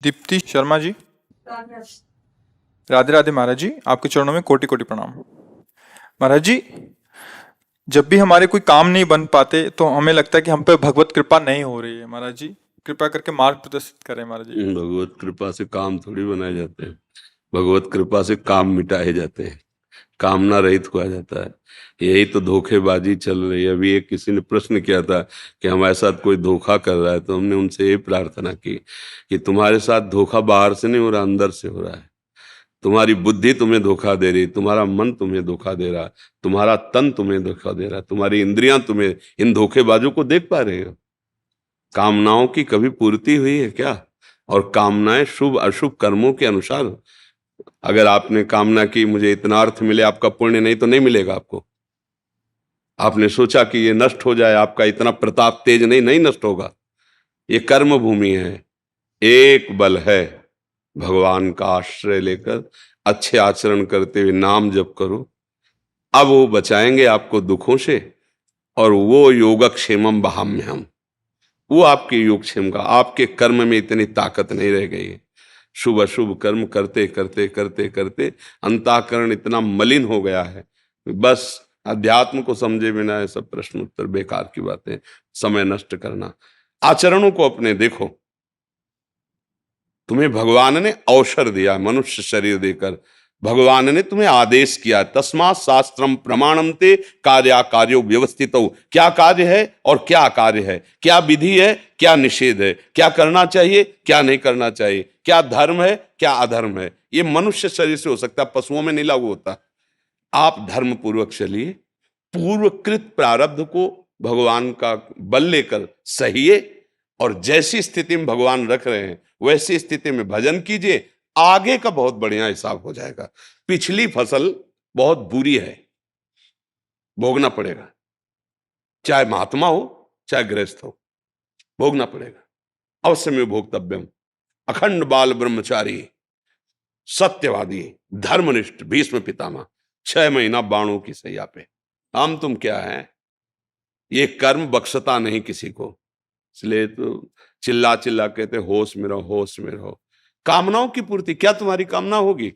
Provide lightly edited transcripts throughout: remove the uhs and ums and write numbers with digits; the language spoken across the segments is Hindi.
दीप्ति शर्मा जी। राधे राधे महाराज जी, आपके चरणों में कोटि कोटि प्रणाम। महाराज जी, जब भी हमारे कोई काम नहीं बन पाते तो हमें लगता है कि हम पे भगवत कृपा नहीं हो रही है। महाराज जी कृपा करके मार्ग प्रदर्शित करें महाराज जी। भगवत कृपा से काम थोड़ी बनाए जाते हैं, भगवत कृपा से काम मिटाए जाते हैं, कामना रहित हुआ जाता है। यही तो धोखेबाजी चल रही है। अभी एक किसी ने प्रश्न किया था कि हमारे साथ कोई धोखा कर रहा है, तो हमने उनसे ये प्रार्थना की कि तुम्हारे साथ धोखा बाहर से नहीं हो रहा, अंदर से हो रहा है। तुम्हारी बुद्धि तुम्हें धोखा दे रही, तुम्हारा मन तुम्हें धोखा दे रहा, तुम्हारा तन तुम्हें धोखा दे रहा, तुम्हारी इंद्रियां तुम्हें, इन धोखेबाजों को देख पा रहे हो? कामनाओं की कभी पूर्ति हुई है क्या? और कामनाएं शुभ अशुभ कर्मों के अनुसार। अगर आपने कामना की मुझे इतना अर्थ मिले, आपका पुण्य नहीं तो नहीं मिलेगा आपको। आपने सोचा कि ये नष्ट हो जाए, आपका इतना प्रताप तेज नहीं, नहीं नष्ट होगा। ये कर्म भूमि है। एक बल है, भगवान का आश्रय लेकर अच्छे आचरण करते हुए नाम जप करो। अब वो बचाएंगे आपको दुखों से, और वो योगक्षेमम वहाम्यहम्, वो आपके योगक्षेम का, आपके कर्म में इतनी ताकत नहीं रह गई है। शुभ अशुभ कर्म करते करते करते करते अंतःकरण इतना मलिन हो गया है, बस अध्यात्म को समझे बिना ये सब प्रश्न उत्तर बेकार की बातें, समय नष्ट करना। आचरणों को अपने देखो। तुम्हें भगवान ने अवसर दिया, मनुष्य शरीर देकर भगवान ने तुम्हें आदेश किया, तस्मात् शास्त्रम प्रमाणम ते कार्याकार्यो व्यवस्थितो। क्या कार्य है और क्या कार्य है, क्या विधि है क्या निषेध है, क्या करना चाहिए क्या नहीं करना चाहिए, क्या धर्म है क्या अधर्म है। ये मनुष्य शरीर से हो सकता है, पशुओं में नहीं लागू होता। आप धर्म पूर्वक चलिए, पूर्वकृत प्रारब्ध को भगवान का बल लेकर सहिए, और जैसी स्थिति में भगवान रख रहे हैं वैसी स्थिति में भजन कीजिए। आगे का बहुत बढ़िया हिसाब हो जाएगा। पिछली फसल बहुत बुरी है, भोगना पड़ेगा, चाहे महात्मा हो चाहे गृहस्थ हो, भोगना पड़ेगा। अवश्य में भोक्तव्यम। अखंड बाल ब्रह्मचारी, सत्यवादी, धर्मनिष्ठ भीष्म पितामह 6 महीना बाणों की सैया पे। हम तुम क्या है? ये कर्म बख्शता नहीं किसी को, इसलिए तो चिल्ला चिल्ला कहते होश में रहो, होश में रहो। कामनाओं की पूर्ति, क्या तुम्हारी कामना होगी?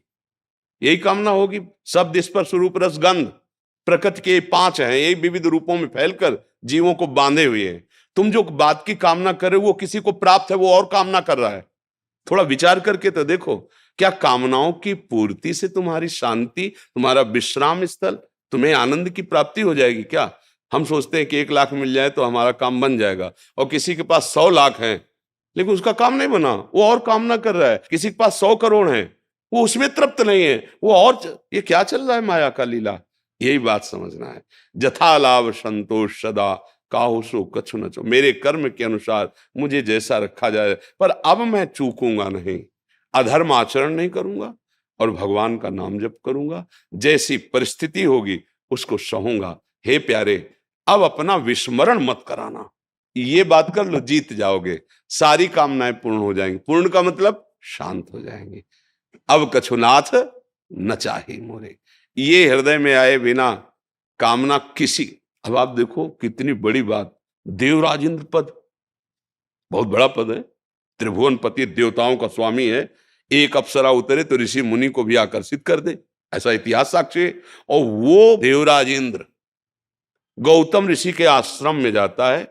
यही कामना होगी, शब्द स्पर्श रूप रस गंध, प्रकृति के 5 हैं, यही विविध रूपों में फैलकर जीवों को बांधे हुए हैं। तुम जो बात की कामना कर रहे हो वो किसी को प्राप्त है, वो और कामना कर रहा है। थोड़ा विचार करके तो देखो, क्या कामनाओं की पूर्ति से तुम्हारी शांति, तुम्हारा विश्राम स्थल, तुम्हें आनंद की प्राप्ति हो जाएगी क्या? हम सोचते हैं कि 1 लाख मिल जाए तो हमारा काम बन जाएगा, और किसी के पास 100 लाख है लेकिन उसका काम नहीं बना, वो और कामना कर रहा है। किसी के पास 100 करोड़ है, वो उसमें तृप्त नहीं है, वो और ये क्या चल रहा है माया का लीला। यही बात समझना है। जथा लाभ संतोष सदा, काहू सो कछु न चो। मेरे कर्म के अनुसार मुझे जैसा रखा जाए, पर अब मैं चूकूंगा नहीं, अधर्म आचरण नहीं करूंगा, और भगवान का नाम जप करूंगा। जैसी परिस्थिति होगी उसको सहूंगा। हे प्यारे, अब अपना विस्मरण मत कराना। ये बात कर लो, जीत जाओगे, सारी कामनाएं पूर्ण हो जाएंगी। पूर्ण का मतलब शांत हो जाएंगी। अब कछुनाथ न चाहे मोरे, ये हृदय में आए बिना कामना किसी। अब आप देखो कितनी बड़ी बात, देवराज इंद्र पद बहुत बड़ा पद है, त्रिभुवन पति, देवताओं का स्वामी है। एक अप्सरा उतरे तो ऋषि मुनि को भी आकर्षित कर दे, ऐसा इतिहास साक्षी है। और वो देवराज इंद्र गौतम ऋषि के आश्रम में जाता है,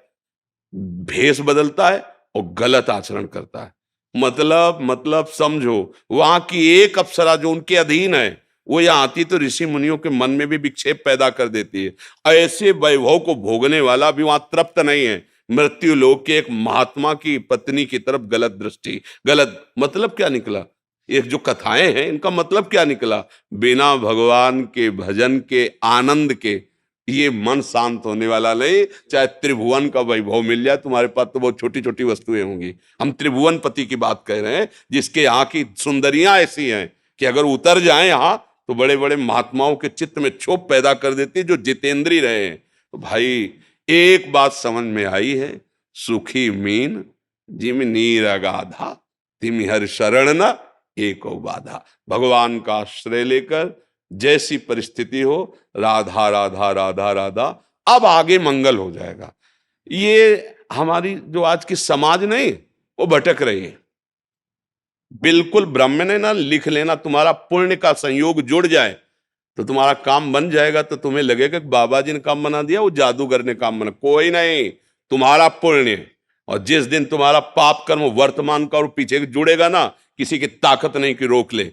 भेष बदलता है और गलत आचरण करता है। मतलब समझो, वहां की एक अप्सरा जो उनके अधीन है, वो यहां आती तो ऋषि मुनियों के मन में भी विक्षेप पैदा कर देती है। ऐसे वैभव को भोगने वाला भी वहां तृप्त नहीं है। मृत्यु लोक के एक महात्मा की पत्नी की तरफ गलत दृष्टि, गलत मतलब क्या निकला? ये जो कथाएं हैं इनका मतलब क्या निकला? बिना भगवान के भजन के आनंद के ये मन शांत होने वाला नहीं। चाहे त्रिभुवन का वैभव मिल जाए तुम्हारे पास, तो बहुत छोटी छोटी वस्तुएं होंगी। हम त्रिभुवन पति की बात कह रहे हैं, जिसके यहाँ की सुंदरियां ऐसी हैं कि अगर उतर जाएं यहाँ तो बड़े बड़े महात्माओं के चित्त में क्षोभ पैदा कर देती है, जो जितेंद्री रहे हैं। तो भाई एक बात समझ में आई है, सुखी मीन जिम नीर अगाधा, तिम हर शरण न एको बाधा। भगवान का आश्रय लेकर जैसी परिस्थिति हो, राधा राधा राधा राधा, अब आगे मंगल हो जाएगा। ये हमारी जो आज की समाज नहीं, वो भटक रही है। बिल्कुल ब्रह्म ने ना लिख लेना, तुम्हारा पुण्य का संयोग जुड़ जाए तो तुम्हारा काम बन जाएगा। तो तुम्हें लगेगा कि बाबा जी ने काम बना दिया, वो जादूगर ने काम बना, कोई नहीं, तुम्हारा पुण्य। और जिस दिन तुम्हारा पाप कर्म वर्तमान का और पीछे जुड़ेगा ना, किसी की ताकत नहीं कि रोक ले।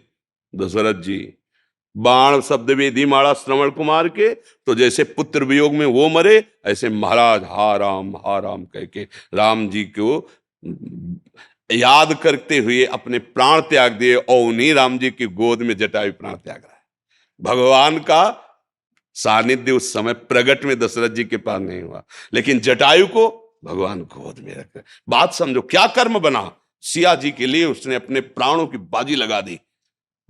दशरथ जी बाण शब्द वेदी मारा श्रवण कुमार के, तो जैसे पुत्र वियोग में वो मरे, ऐसे महाराज हा राम कह के राम जी को याद करते हुए अपने प्राण त्याग दिए, और उन्हीं राम जी की गोद में जटायु प्राण त्याग रहा है। भगवान का सानिध्य उस समय प्रगट में दशरथ जी के पास नहीं हुआ, लेकिन जटायु को भगवान गोद में रख। बात समझो, क्या कर्म बना, सिया जी के लिए उसने अपने प्राणों की बाजी लगा दी,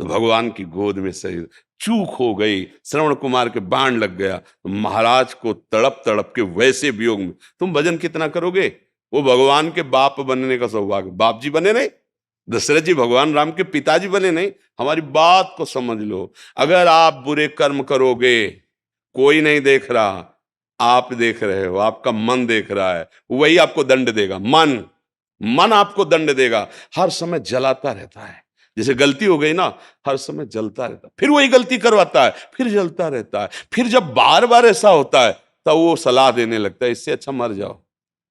तो भगवान की गोद में शरीर। चूक हो गई, श्रवण कुमार के बाण लग गया, तो महाराज को तड़प तड़प के वैसे वियोग में तुम भजन कितना करोगे। वो भगवान के बाप बनने का सौभाग्य, बाप जी बने नहीं, दशरथ जी भगवान राम के पिताजी बने नहीं। हमारी बात को समझ लो, अगर आप बुरे कर्म करोगे, कोई नहीं देख रहा, आप देख रहे हो, आपका मन देख रहा है, वही आपको दंड देगा। मन आपको दंड देगा, हर समय जलाता रहता है। जैसे गलती हो गई ना, हर समय जलता रहता है, फिर वही गलती करवाता है, फिर जलता रहता है। फिर जब बार बार ऐसा होता है, तब वो सलाह देने लगता है, इससे अच्छा मर जाओ।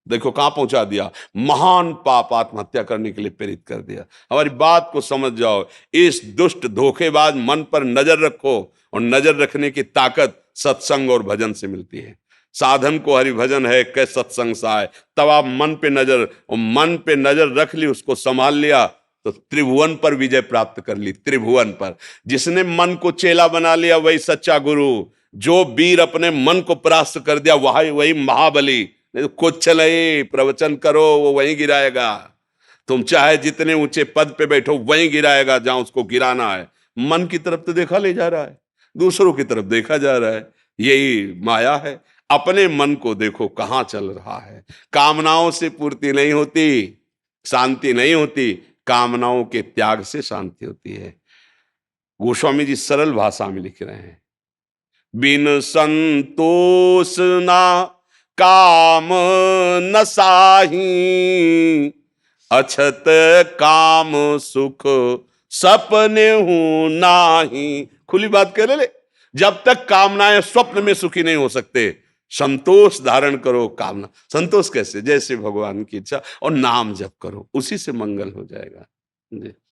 देखो कहां पहुंचा दिया, महान पाप आत्महत्या करने के लिए प्रेरित कर दिया। हमारी बात को समझ जाओ, इस दुष्ट धोखेबाज मन पर नजर रखो, और नजर रखने की ताकत सत्संग और भजन से मिलती है। साधन को हरि भजन है, कै सत्संग साय। तब आप मन पे नजर, और मन पे नजर रख ली, उसको संभाल लिया, तो त्रिभुवन पर विजय प्राप्त कर ली। त्रिभुवन पर जिसने मन को चेला बना लिया, वही सच्चा गुरु। जो वीर अपने मन को परास्त कर दिया, वही महाबली। नहीं तो कुछ नहीं, प्रवचन करो वो वहीं गिराएगा। तुम चाहे जितने ऊंचे पद पे बैठो, वहीं गिराएगा जहां उसको गिराना है। मन की तरफ तो देखा ले जा रहा है, दूसरों की तरफ देखा जा रहा है। यही माया है। अपने मन को देखो कहां चल रहा है। कामनाओं से पूर्ति नहीं होती, शांति नहीं होती, कामनाओं के त्याग से शांति होती है। गोस्वामी जी सरल भाषा में लिख रहे हैं, बिन संतोष ना काम न साही, अछत काम सुख सपने हूं नाही। खुली बात कह ले, जब तक कामनाएं स्वप्न में सुखी नहीं हो सकते, संतोष धारण करो। कामना संतोष कैसे, जैसे भगवान की इच्छा, और नाम जप करो, उसी से मंगल हो जाएगा जी।